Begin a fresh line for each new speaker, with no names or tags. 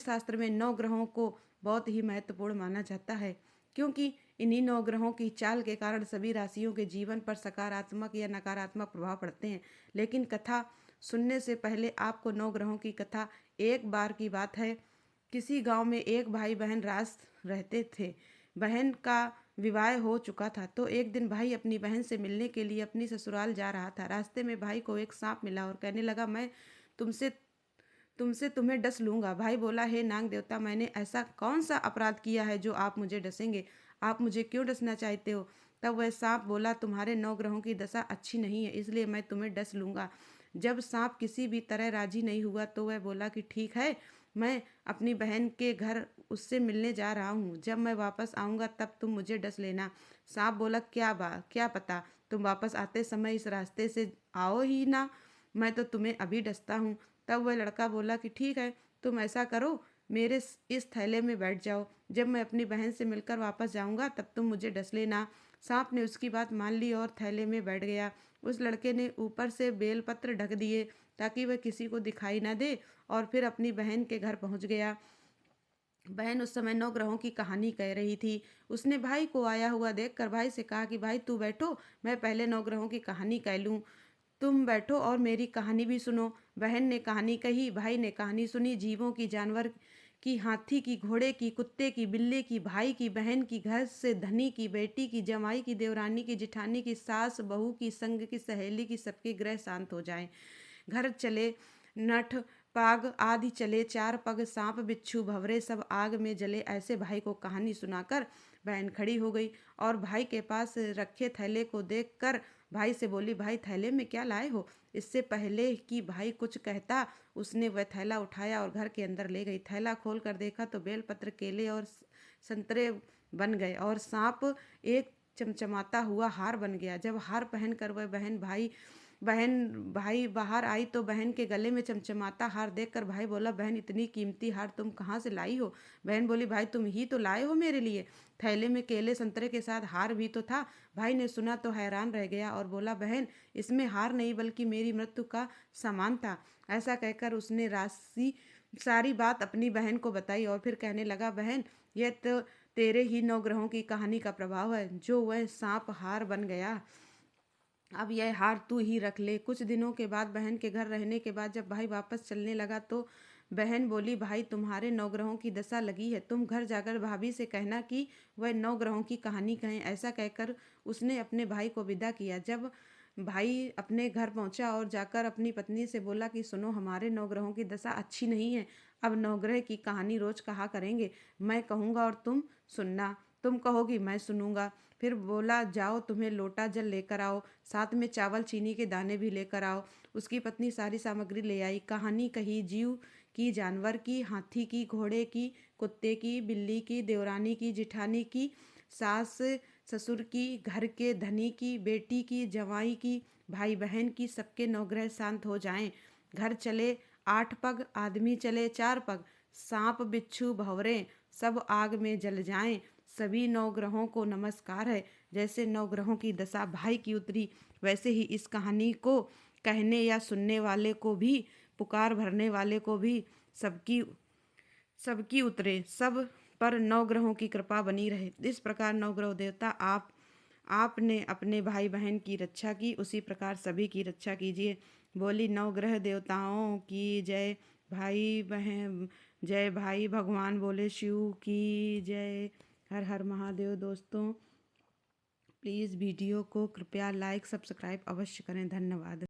शास्त्र में 9 ग्रहों को बहुत ही महत्वपूर्ण माना जाता है, क्योंकि इन्हीं 9 ग्रहों की चाल के कारण सभी राशियों के जीवन पर सकारात्मक या नकारात्मक प्रभाव पड़ते हैं। लेकिन कथा सुनने से पहले आपको 9 ग्रहों की कथा। एक बार की बात है, किसी गांव में एक भाई बहन रास रहते थे। बहन का विवाह हो चुका था, तो एक दिन भाई अपनी बहन से मिलने के लिए अपनी ससुराल जा रहा था। रास्ते में भाई को एक सांप मिला और कहने लगा, मैं तुमसे तुमसे तुम्हें डस लूंगा। भाई बोला, हे नाग देवता, मैंने ऐसा कौन सा अपराध किया है जो आप मुझे डसेंगे? आप मुझे क्यों डसना चाहते हो? तब वह सांप बोला, तुम्हारे 9 ग्रहों की दशा अच्छी नहीं है, इसलिए मैं तुम्हें डस लूंगा। जब सांप किसी भी तरह राजी नहीं हुआ तो वह बोला कि ठीक है, मैं अपनी बहन के घर उससे मिलने जा रहा हूँ। जब मैं वापस आऊँगा तब तुम मुझे डस लेना। सांप बोला, क्या पता, तुम वापस आते समय इस रास्ते से आओ ही ना, मैं तो तुम्हें अभी डसता हूँ। तब वह लड़का बोला कि ठीक है, तुम ऐसा करो, मेरे इस थैले में बैठ जाओ। जब मैं अपनी बहन से मिलकर वापस जाऊंगा तब तुम मुझे डस लेना। सांप ने उसकी बात मान ली और थैले में बैठ गया। उस लड़के ने ऊपर से बेलपत्र ढक दिए ताकि वह किसी को दिखाई न दे, और फिर अपनी बहन के घर पहुंच गया। बहन उस समय 9 ग्रहों की कहानी कह रही थी। उसने भाई को आया हुआ देखकर भाई से कहा कि भाई तू बैठो, मैं पहले 9 ग्रहों की कहानी कह लूं। तुम बैठो और मेरी कहानी भी सुनो। बहन ने कहानी कही, भाई ने कहानी सुनी। जीवों की, जानवर की, हाथी की, घोड़े की, कुत्ते की, बिल्ली की, भाई की, बहन की, घर से धनी की, बेटी की, जमाई की, देवरानी की, जिठानी की, सास बहू की, संग की, सहेली की, सबके ग्रह शांत हो जाएं। घर चले नठ पाग आदि चले, चार पग सांप बिच्छू भंवरे सब आग में जले। ऐसे भाई को कहानी सुनाकर बहन खड़ी हो गई और भाई के पास रखे थैले को देखकर भाई से बोली, भाई थैले में क्या लाए हो? इससे पहले कि भाई कुछ कहता, उसने वह थैला उठाया और घर के अंदर ले गई। थैला खोल कर देखा तो बेलपत्र, केले और संतरे बन गए और सांप एक चमचमाता हुआ हार बन गया। जब हार पहनकर वह बहन भाई बाहर आई तो बहन के गले में चमचमाता हार देखकर भाई बोला, बहन इतनी कीमती हार तुम कहाँ से लाई हो? बहन बोली, भाई तुम ही तो लाए हो मेरे लिए। थैले में केले संतरे के साथ हार भी तो था। भाई ने सुना तो हैरान रह गया और बोला, बहन इसमें हार नहीं बल्कि मेरी मृत्यु का सामान था। ऐसा कहकर उसने राशि सारी बात अपनी बहन को बताई और फिर कहने लगा, बहन यह तो तेरे ही 9 ग्रहों की कहानी का प्रभाव है, जो वह सांप हार बन गया। अब यह हार तू ही रख ले। कुछ दिनों के बाद बहन के घर रहने के बाद जब भाई वापस चलने लगा तो बहन बोली, भाई तुम्हारे 9 ग्रहों की दशा लगी है, तुम घर जाकर भाभी से कहना कि वह 9 ग्रहों की कहानी कहें। ऐसा कहकर उसने अपने भाई को विदा किया। जब भाई अपने घर पहुंचा और जाकर अपनी पत्नी से बोला कि सुनो, हमारे 9 ग्रहों की दशा अच्छी नहीं है, अब 9 ग्रह की कहानी रोज कहा करेंगे, मैं कहूँगा और तुम सुनना, तुम कहोगी मैं सुनूंगा। फिर बोला, जाओ तुम्हें लोटा जल लेकर आओ, साथ में चावल चीनी के दाने भी लेकर आओ। उसकी पत्नी सारी सामग्री ले आई। कहानी कही, जीव की, जानवर की, हाथी की, घोड़े की, कुत्ते की, बिल्ली की, देवरानी की, जिठानी की, सास ससुर की, घर के धनी की, बेटी की, जवाई की, भाई बहन की, सबके 9 ग्रह शांत हो जाएं। घर चले 8 पग, आदमी चले 4 पग, सांप बिच्छू भंवरे सब आग में जल जाएं। सभी 9 ग्रहों को नमस्कार है। जैसे 9 ग्रहों की दशा भाई की उतरी, वैसे ही इस कहानी को कहने या सुनने वाले को भी, पुकार भरने वाले को भी सबकी सबकी उतरे, सब पर 9 ग्रहों की कृपा बनी रहे। इस प्रकार 9 ग्रह देवता आपने अपने भाई बहन की रक्षा की, उसी प्रकार सभी की रक्षा कीजिए। बोली 9 ग्रह देवताओं की जय। भाई बहन जय, भाई भगवान बोले शिव की जय। हर हर महादेव। दोस्तों प्लीज़ वीडियो को कृपया लाइक सब्सक्राइब अवश्य करें। धन्यवाद।